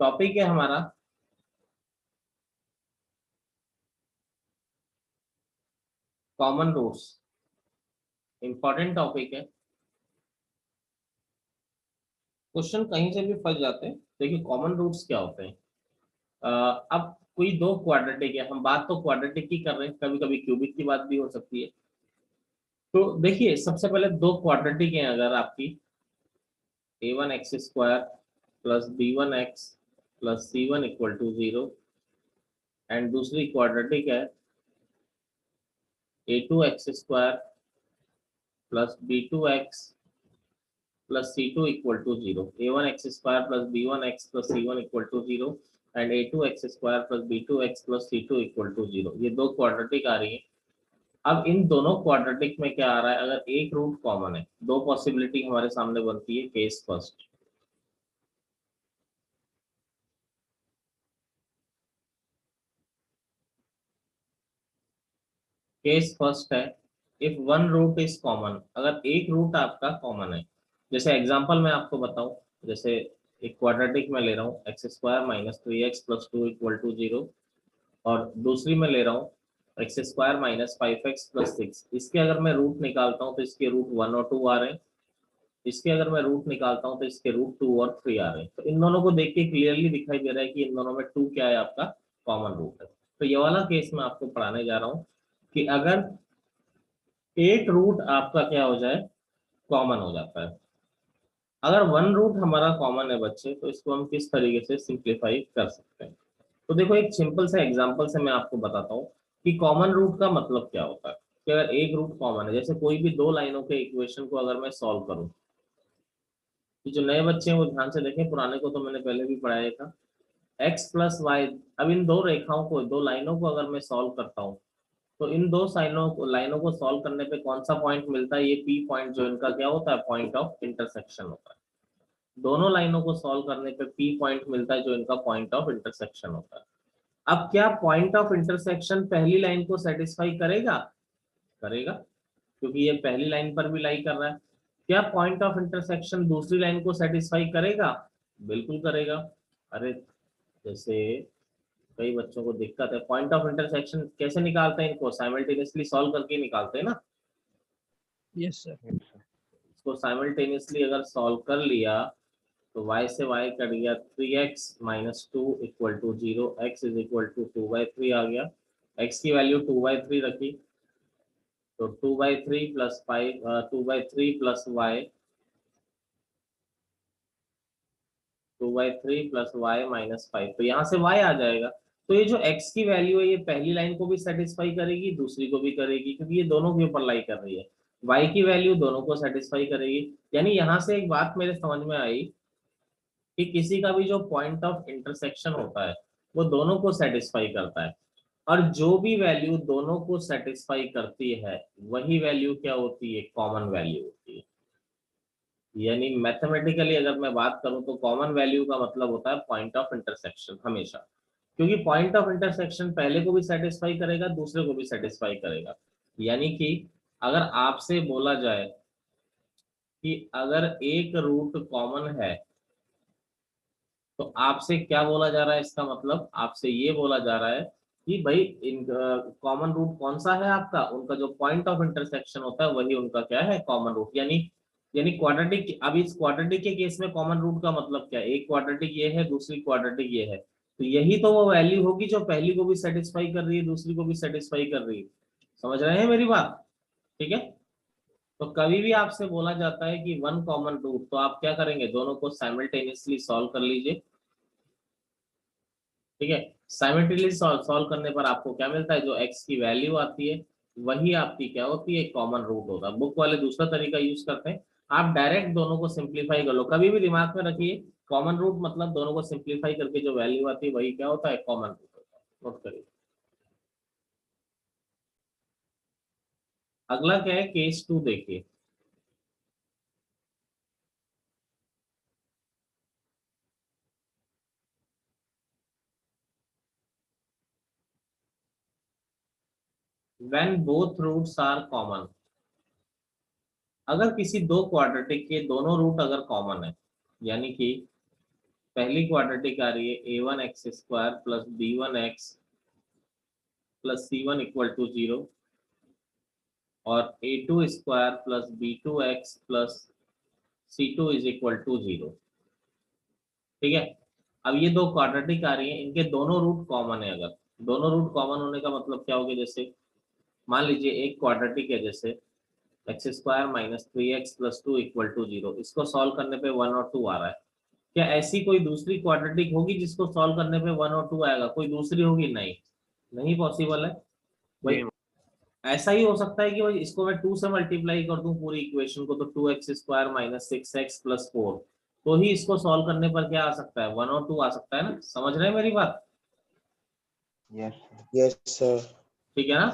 Topic है हमारा common roots. Important topic है। क्वेश्चन कहीं से भी फंस जाते हैं। देखिए कॉमन रूट्स क्या होते हैं। अब कोई दो क्वाड्रेटिक है, हम बात तो क्वाड्रेटिक की कर रहे हैं, कभी कभी क्यूबिक की बात भी हो सकती है। तो देखिए सबसे पहले दो क्वाड्रेटिक हैं, अगर आपकी a1x² plus b1x plus c1 equal to 0, and दूसरी क्वाड्रेटिक है a2x² plus b2x plus c2 equal to 0, a1x² plus b1x plus c1 equal to 0 and a2x² plus b2x plus c2 equal to 0। ये दो quadratic आ रही है। अब इन दोनों quadratic में क्या आ रहा है, अगर एक रूट कॉमन है, दो पॉसिबिलिटी हमारे सामने बनती है। केस फर्स्ट, केस फर्स्ट है if one root is common, अगर एक रूट आपका कॉमन है। जैसे एग्जांपल मैं आपको बताऊं, जैसे एक क्वाड्रेटिक में ले रहा हूँ x² minus 3x plus 2 equal to 0, और दूसरी में ले रहा हूँ x² माइनस 5x प्लस 6। इसके अगर मैं रूट निकालता हूँ तो इसके रूट 1 और 2 आ रहे हैं। इसके अगर मैं रूट निकालता हूँ तो इसके रूट 2 और 3 आ रहे हैं। तो इन दोनों को देख के क्लियरली दिखाई दे रहा है कि इन दोनों में 2 क्या है, आपका कॉमन रूट है। तो ये वाला केस मैं आपको पढ़ाने जा रहा हूँ कि अगर एक रूट आपका क्या हो जाए, कॉमन हो जाता है। अगर वन रूट हमारा कॉमन है बच्चे, तो इसको हम किस तरीके से सिंप्लीफाई कर सकते हैं। तो देखो एक सिंपल से एग्जांपल से मैं आपको बताता हूँ कि कॉमन रूट का मतलब क्या होता है। कि अगर एक रूट कॉमन है, जैसे कोई भी दो लाइनों के इक्वेशन को अगर मैं सॉल्व करूँ, कि जो नए बच्चे हैं वो ध्यान से देखें, पुराने को तो मैंने पहले भी पढ़ाया था। x प्लस वाई, अब इन दो रेखाओं को, दो लाइनों को अगर मैं सॉल्व करता हूँ, तो इन दो लाइनों को सॉल्व करने पे कौन सा पॉइंट मिलता है, ये पी पॉइंट जो इनका क्या होता है, पॉइंट ऑफ इंटरसेक्शन होता है। दोनों लाइनों को सॉल्व करने पे पी पॉइंट मिलता है जो इनका पॉइंट ऑफ इंटरसेक्शन होता है। अब क्या पॉइंट ऑफ इंटरसेक्शन पहली लाइन को सेटिस्फाई करेगा? करेगा, क्योंकि ये पहली लाइन पर भी लाई कर रहा है। क्या पॉइंट ऑफ इंटरसेक्शन दूसरी लाइन को सेटिस्फाई करेगा? बिल्कुल करेगा। अरे जैसे कई बच्चों को दिक्कत है, पॉइंट ऑफ इंटरसेक्शन कैसे निकालते हैं, इनको साइमल्टेनियसली सॉल्व करके निकालते हैं ना। Yes sir. इसको साइमल्टेनियसली अगर सॉल्व कर लिया तो y से y कट गया, 3x minus 2 equal to 0, x is equal to 2/3 आ गया। x की वैल्यू 2/3 रखी, तो 2/3 plus 5, 2/3 plus y, 2/3 plus y minus 5, तो यहाँ से y आ जाएगा। तो ये जो x की वैल्यू है, ये पहली लाइन को भी सेटिस्फाई करेगी, दूसरी को भी करेगी, क्योंकि ये दोनों के ऊपर लाई कर रही है। y की वैल्यू दोनों को सेटिस्फाई करेगी। यानी यहाँ से एक बात मेरे समझ में आई कि किसी का भी जो पॉइंट ऑफ इंटरसेक्शन होता है वो दोनों को सेटिस्फाई करता है, और जो भी वैल्यू दोनों को सेटिस्फाई करती है वही वैल्यू क्या होती है, कॉमन वैल्यू होती है। यानी मैथमेटिकली अगर मैं बात करूं तो कॉमन वैल्यू का मतलब होता है पॉइंट ऑफ इंटरसेक्शन हमेशा, क्योंकि पॉइंट ऑफ इंटरसेक्शन पहले को भी सेटिस्फाई करेगा, दूसरे को भी सेटिस्फाई करेगा। यानी कि अगर आपसे बोला जाए कि अगर एक रूट कॉमन है, तो आपसे क्या बोला जा रहा है, इसका मतलब आपसे ये बोला जा रहा है कि भाई इन कॉमन रूट कौन सा है आपका, उनका जो पॉइंट ऑफ इंटरसेक्शन होता है वही उनका क्या है, कॉमन रूट। यानी यानी क्वाड्रेटिक, अब इस क्वाड्रेटिक के केस में कॉमन रूट का मतलब क्या है, एक क्वाड्रेटिक ये है, दूसरी क्वाड्रेटिक ये है, तो यही तो वो वैल्यू होगी जो पहली को भी सेटिस्फाई कर रही है, दूसरी को भी सेटिस्फाई कर रही है। समझ रहे हैं मेरी बात? ठीक है। तो कभी भी आपसे बोला जाता है कि वन कॉमन रूट, तो आप क्या करेंगे, दोनों को साइमल्टेनियसली सॉल्व कर लीजिए। ठीक है। साइमल्टेनियसली सॉल्व करने पर आपको क्या मिलता है, जो x की वैल्यू आती है वही आपकी क्या होती है, कॉमन रूट होता है। बुक वाले दूसरा तरीका यूज करते हैं, आप डायरेक्ट दोनों को सिंप्लीफाई कर लो। कभी भी दिमाग में रखिए, कॉमन रूट मतलब दोनों को सिंप्लीफाई करके जो वैल्यू आती है वही क्या होता है, कॉमन रूट होता है। नोट करिए। अगला क्या है, केस 2 देखिए। When both roots are common, अगर किसी दो क्वाड्रेटिक के दोनों रूट अगर कॉमन है, यानी कि पहली क्वाड्रेटिक आ रही है a1x² plus b1x plus c1 equal to 0 और a2² plus b2x plus c2 is equal to 0। ठीक है, अब ये दो क्वाड्रेटिक आ रही है, इनके दोनों रूट कॉमन है। अगर दोनों रूट कॉमन होने का मतलब क्या हो गया, जैसे मान लीजिए एक क्वाड्रेटिक है जैसे x² minus 3x plus 2 equal to 0, इसको सॉल्व करने पे 1 और 2 आ रहा है। क्या ऐसी कोई दूसरी क्वाड्रेटिक होगी जिसको सॉल्व करने पे 1 और 2 आएगा? कोई दूसरी होगी? नहीं, नहीं पॉसिबल है भाई। ऐसा ही हो सकता है कि भाई इसको मैं 2 से मल्टीप्लाई कर दूं पूरी इक्वेशन को, तो 2x² माइनस 6x प्लस 4, तो ही इसको सॉल्व करने पर क्या आ सकता है, 1 और 2 आ सकता है ना। समझ रहे हैं मेरी बात? Yes sir. ठीक है ना।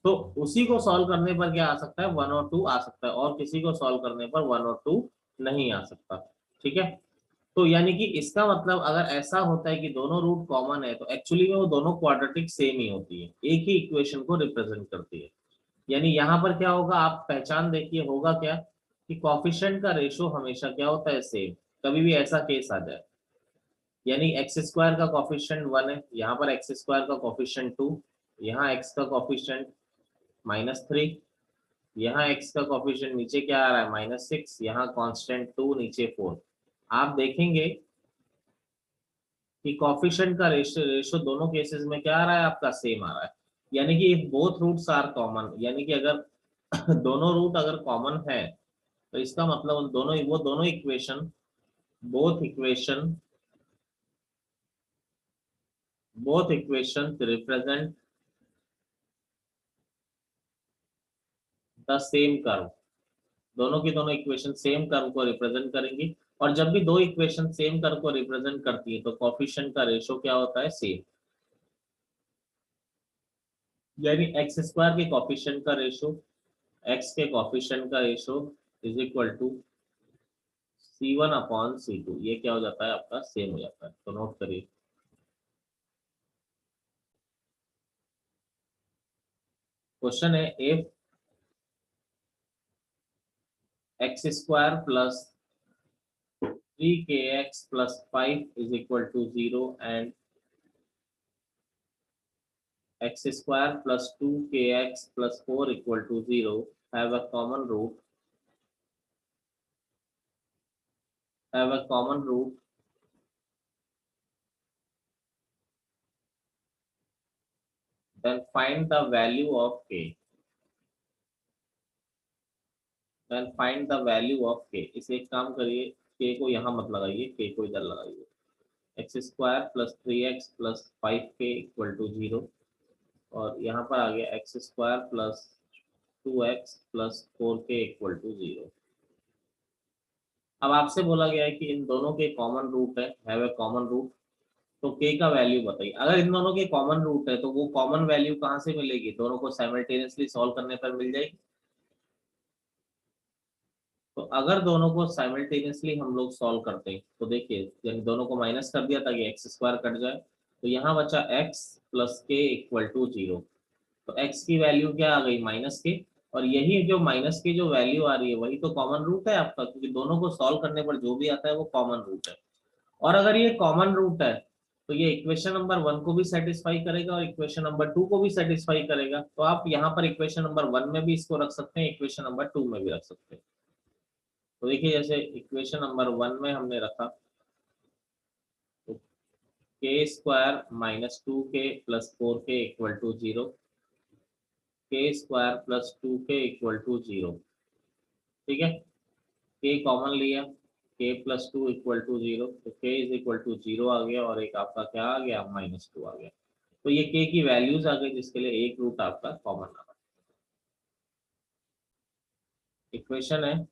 तो उसी को सॉल्व करने पर क्या आ सकता है, 1 और 2 आ सकता है, और किसी को सॉल्व करने पर 1 और 2 नहीं आ सकता। ठीक है, तो यानी कि इसका मतलब अगर ऐसा होता है कि दोनों रूट कॉमन है, तो एक्चुअली में वो दोनों क्वाड्रेटिक सेम ही होती है, एक ही इक्वेशन को रिप्रेजेंट करती है। यानी यहाँ पर क्या होगा, आप पहचान देखिए होगा क्या, कि कॉफिशिएंट का रेशो हमेशा क्या होता है, सेम। कभी भी ऐसा केस आ जाए, यानी x² का कॉफिशिएंट 1 है, यहाँ पर x² का कॉफिशिएंट 2, यहाँ x का कॉफिशिएंट -3, यहाँ x का कॉफिशिएंट नीचे क्या आ रहा है, -6, यहाँ कांस्टेंट 2, नीचे 4। आप देखेंगे कि कॉफिशिएंट का रेशो दोनों केसेस में क्या आ रहा है, आपका सेम आ रहा है। यानी कि if both roots are common, यानी कि अगर दोनों रूट अगर कॉमन है, तो इसका मतलब उन दोनों वो दोनों equation both equation represent the same curve. दोनों की दोनों इक्वेशन सेम कर्व को रिप्रेजेंट करेंगी, और जब भी दो इक्वेशन सेम कर्व को रिप्रेजेंट करती है, तो कॉफिशिएंट का रेशो क्या होता है, सेम। यानी x² के कॉफिशिएंट का रेशो, x के कॉफिशिएंट का ratio is equal to c1 upon c2, ये क्या हो जाता है आपका, सेम हो जाता है। तो नोट करिए, क्वेश्चन है if x² plus 3kx plus 5 is equal to 0 and x² plus 2kx plus 4 equal to 0 have a common root, then find the value of k, इसे एक काम करिए, k को यहाँ मत लगाइए, k को इधर लगाइए। x² plus 3x plus 5k equal to 0, और यहाँ पर आ गया x² plus 2x plus 4k equal to 0। अब आपसे बोला गया है कि इन दोनों के कॉमन रूट है, हैव ए कॉमन रूट, तो k का वैल्यू बताइए। अगर इन दोनों के कॉमन रूट है, तो वो कॉमन वैल्यू कहाँ से मिलेगी, दोनों को साइमल्टेनियसली सॉल्व करने पर मिल जाएगी। तो अगर दोनों को साइमल्टेनियसली हम लोग सॉल्व करते हैं, तो देखिए जब दोनों को माइनस कर दिया ताकि x² कट जाए, तो यहाँ बचा x प्लस के इक्वल टू 0। तो x की वैल्यू क्या आ गई, -k, और यही जो माइनस की जो वैल्यू आ रही है वही तो कॉमन रूट है आपका, क्योंकि दोनों को सॉल्व करने पर जो भी आता है वो कॉमन रूट है। और अगर ये कॉमन रूट है, तो ये इक्वेशन नंबर 1 को भी सेटिस्फाई करेगा और इक्वेशन नंबर 2 को भी सेटिस्फाई करेगा। तो आप यहाँ पर इक्वेशन नंबर 1 में भी इसको रख सकते हैं, इक्वेशन नंबर 2 में भी रख सकते हैं। तो देखिए जैसे इक्वेशन नंबर 1 में हमने रखा, तो k² minus 2k plus 4k equal to 0, k² plus 2k equal to 0। ठीक है, k कॉमन लिया, k प्लस 2 इक्वल टू 0, तो k इज इक्वल टू 0 आ गया, और एक आपका क्या आ गया, -2 आ गया। तो ये k की वैल्यूज आ गई, जिसके लिए एक रूट आपका कॉमन आ रहा है। इक्वेशन है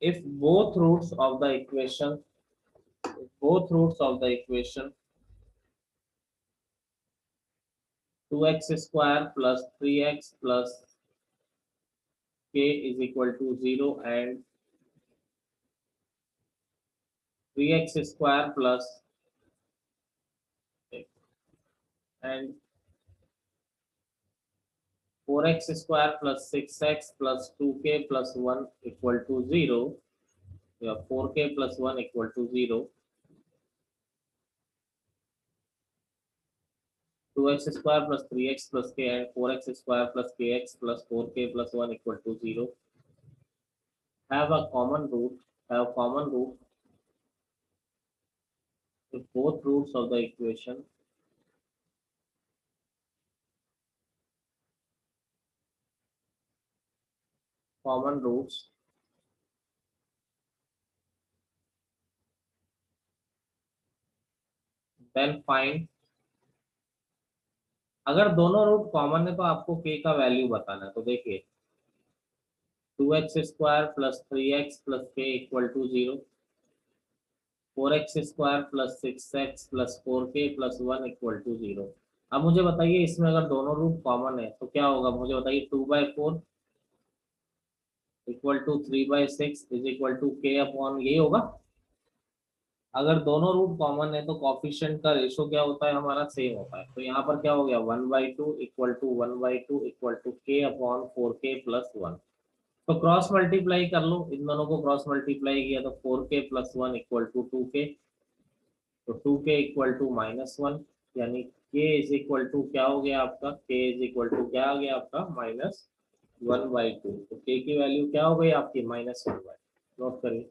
if both roots of the equation 2x² plus 3x plus k is equal to 0 and 3x² plus and 4x² + 6x + 2k + 1 = 0, या 4k + 1 = 0, 2x² + 3x + k and 4x² + kx + 4k + 1 = 0 have common root if both roots of the equation common roots then find, अगर दोनों root common है तो आपको k का value बताना है। तो देखिए 2x² + 3x + k = 0, 4x² + 6x + 4k + 1 = 0। अब मुझे बताइए इसमें अगर दोनों रूट कॉमन है तो क्या होगा, मुझे बताइए 2/4 = 3/6 = k/, यही होगा। अगर दोनों रूट कॉमन है तो कॉफिशिएंट का रेशो क्या होता है, हमारा सेम होता है। तो यहाँ पर क्या हो गया 1/2 = 1/2 = k/4k + 1। तो क्रॉस मल्टीप्लाई कर लो, इन दोनों को क्रॉस मल्टीप्लाई किया तो 4k + 1 = 2k, तो 2k = -1, यानी k = क्या हो गया आपका, k = क्या आ गया आपका -1/2। तो k की वैल्यू क्या हो गई आपकी -1/2। नोट करिए।